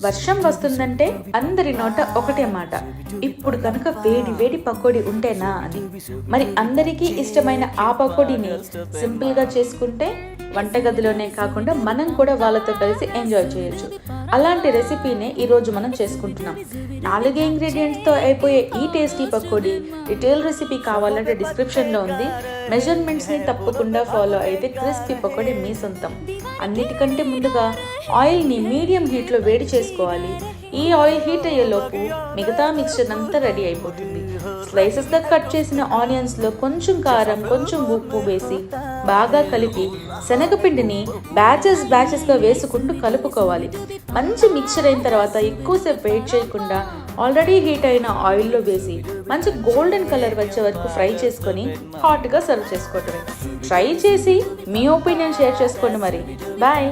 వర్షం వస్తుందంటే అందరి నోట ఒకటే మాట, ఇప్పుడు కనుక వేడి వేడి పకోడీ ఉంటేనా అని. మరి అందరికీ ఇష్టమైన ఆ పకోడీని సింపుల్గా చేసుకుంటే వంటగదిలోనే కాకుండా మనం కూడా వాళ్ళతో కలిసి ఎంజాయ్ చేయొచ్చు. అలాంటి రెసిపీనే ఈరోజు మనం చేసుకుంటున్నాం. 4 ఇంగ్రీడియంట్స్తో అయిపోయే ఈ టేస్టీ పకోడీ డీటెయిల్ రెసిపీ కావాలంటే డిస్క్రిప్షన్లో ఉంది. మెజర్మెంట్స్ని తప్పకుండా ఫాలో అయితే క్రిస్పీ పకోడీ మీ సొంతం. అన్నిటికంటే ముందుగా ఆయిల్ని మీడియం హీట్లో వేడి చేసుకోవాలి. ఈ ఆయిల్ హీట్ అయ్యేలోపు మిగతా మిక్స్చర్ అంతా రెడీ అయిపోతుంది. స్లైసెస్గా కట్ చేసిన ఆనియన్స్లో కొంచెం కారం, కొంచెం ఉప్పు వేసి బాగా కలిపి శనగపిండిని బ్యాచెస్గా వేసుకుంటూ కలుపుకోవాలి. మంచి మిక్చర్ అయిన తర్వాత ఎక్కువసేపు వెయిట్ చేయకుండా ఆల్రెడీ హీట్ అయిన ఆయిల్లో వేసి మంచి గోల్డెన్ కలర్ వచ్చే వరకు ఫ్రై చేసుకొని హాట్గా సర్వ్ చేసుకోవటమే. ట్రై చేసి మీ ఒపీనియన్ షేర్ చేసుకోండి. మరి బాయ్.